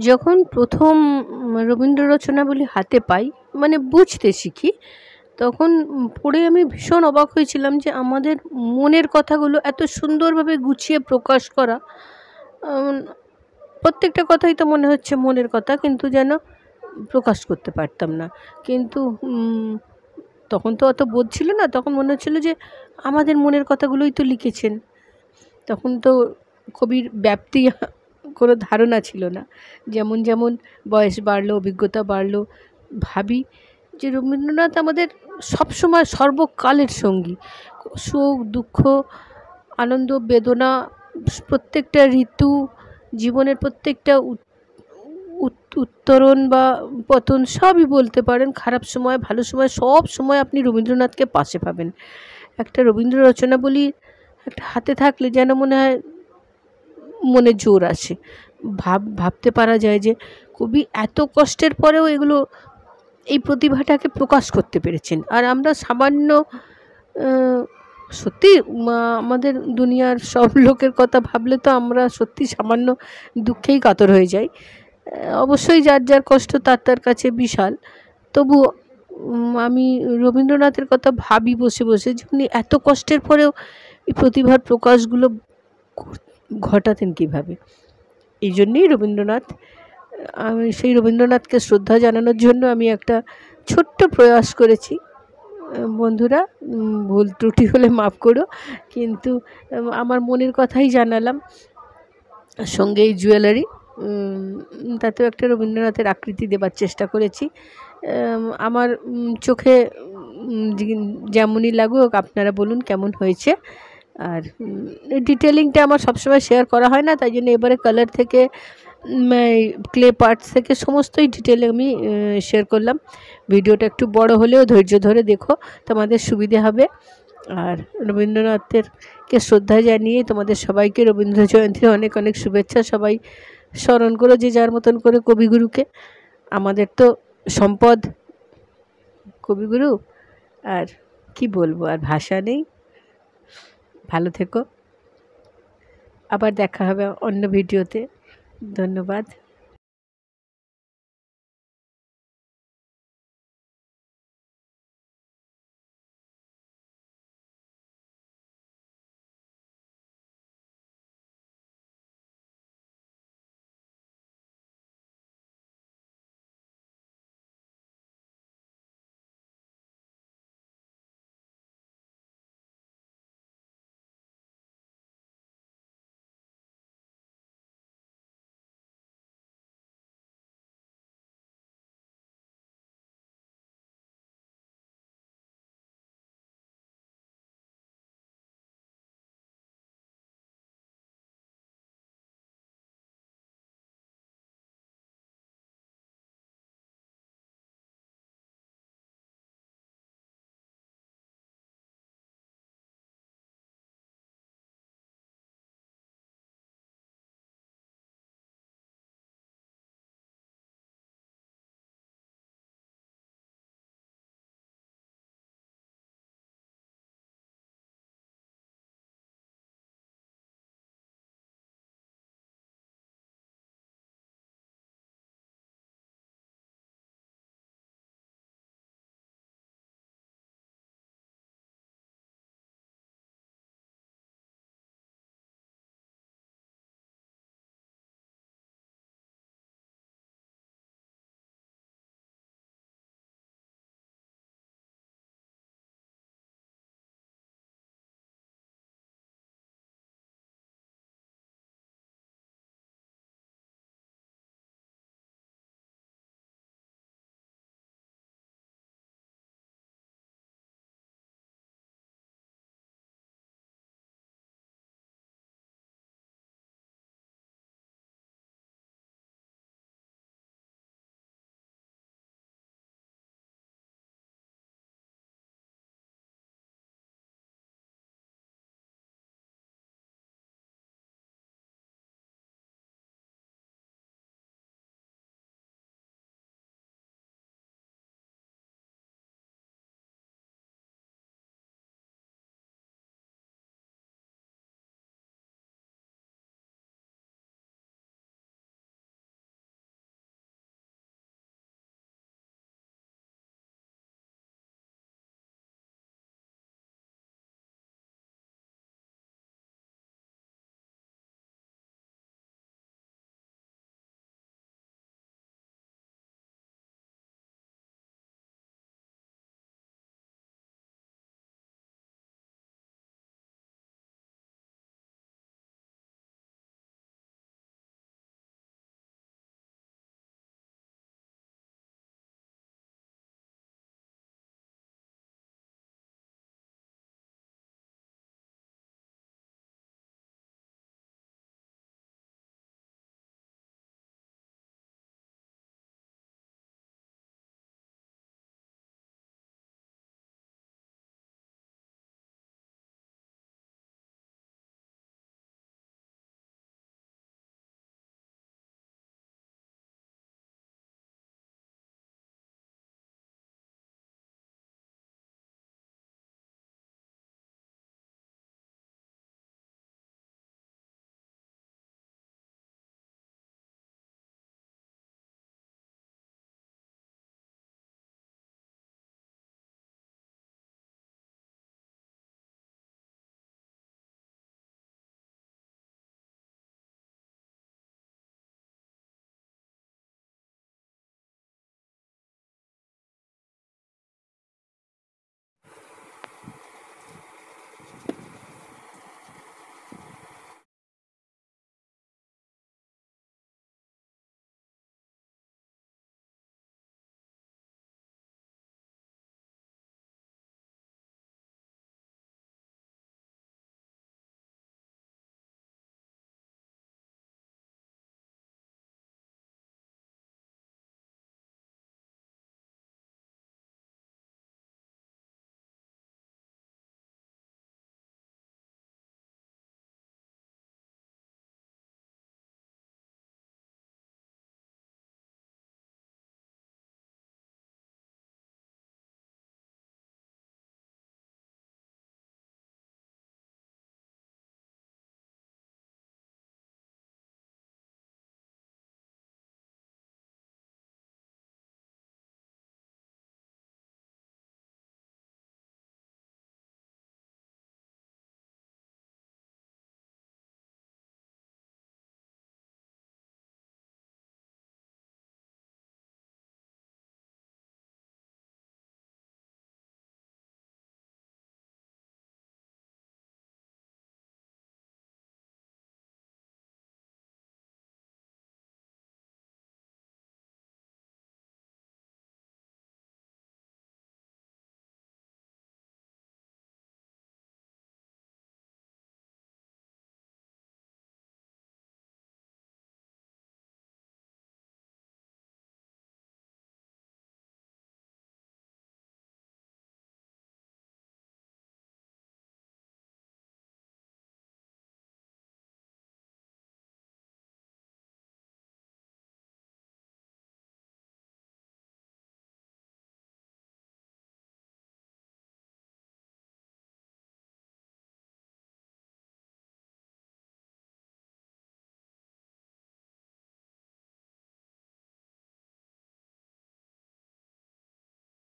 যখন প্রথম রবীন্দ্র রচনাবলী হাতে পাই, মানে বুঝতে শিখি, তখন পড়ে আমি ভীষণ অবাক হয়েছিলাম যে আমাদের মনের কথাগুলো এত সুন্দরভাবে গুছিয়ে প্রকাশ করা। প্রত্যেকটা কথাই তো মনে হচ্ছে মনের কথা, কিন্তু যেন প্রকাশ করতে পারতাম না। কিন্তু তখন তো অত বোধ ছিল না, তখন মনে হচ্ছিল যে আমাদের মনের কথাগুলোই তো লিখেছেন। তখন তো কবির ব্যাপ্তি কোনো ধারণা ছিল না। যেমন যেমন বয়স বাড়লো, অভিজ্ঞতা বাড়লো, ভাবি যে রবীন্দ্রনাথ আমাদের সবসময় সর্বকালের সঙ্গী। সুখ দুঃখ, আনন্দ বেদনা, প্রত্যেকটা ঋতু, জীবনের প্রত্যেকটা উত্তরণ বা পতন সবই বলতে পারেন। খারাপ সময়, ভালো সময়, সব সময় আপনি রবীন্দ্রনাথকে পাশে পাবেন। একটা রবীন্দ্র রচনাবলী একটা হাতে থাকলে যেন মনে হয় মনে জোর আসে। ভাবতে পারা যায় যে কবি এত কষ্টের পরেও এগুলো, এই প্রতিভাটাকে প্রকাশ করতে পেরেছেন। আর আমরা সামান্য, সত্যি আমাদের দুনিয়ার সব লোকের কথা ভাবলে তো আমরা সত্যি সামান্য দুঃখেই কাতর হয়ে যাই। অবশ্যই যার যার কষ্ট তার তার কাছে বিশাল, তবু আমি রবীন্দ্রনাথের কথা ভাবি বসে বসে যে উনি এত কষ্টের পরেও এই প্রতিভার প্রকাশগুলো ঘটাতেন কীভাবে। এই জন্যেই রবীন্দ্রনাথ, আমি সেই রবীন্দ্রনাথকে শ্রদ্ধা জানানোর জন্য আমি একটা ছোট্ট প্রয়াস করেছি। বন্ধুরা, ভুল ত্রুটি হলে মাফ করো, কিন্তু আমার মনের কথাই জানালাম। সঙ্গে এই জুয়েলারি, তাতেও একটা রবীন্দ্রনাথের আকৃতি দেবার চেষ্টা করেছি। আমার চোখে যেমনই লাগুক আপনারা বলুন কেমন হয়েছে। আর ডিটেলিংটা আমার সবসময় শেয়ার করা হয় না, তাই জন্য এবারে কালার থেকে, ক্লে পার্টস থেকে সমস্তই ডিটেলে আমি শেয়ার করলাম। ভিডিওটা একটু বড় হলেও ধৈর্য ধরে দেখো, তোমাদের সুবিধে হবে। আর রবীন্দ্রনাথেরকে শ্রদ্ধা জানিয়ে তোমাদের সবাইকে রবীন্দ্র জয়ন্তীর অনেক অনেক শুভেচ্ছা। সবাই স্মরণ করো যে যার মতন করে কবিগুরুকে। আমাদের তো সম্পদ কবিগুরু, আর কি বলবো, আর ভাষা নেই। ভালো থেকো, আবার দেখা হবে অন্য ভিডিওতে। ধন্যবাদ।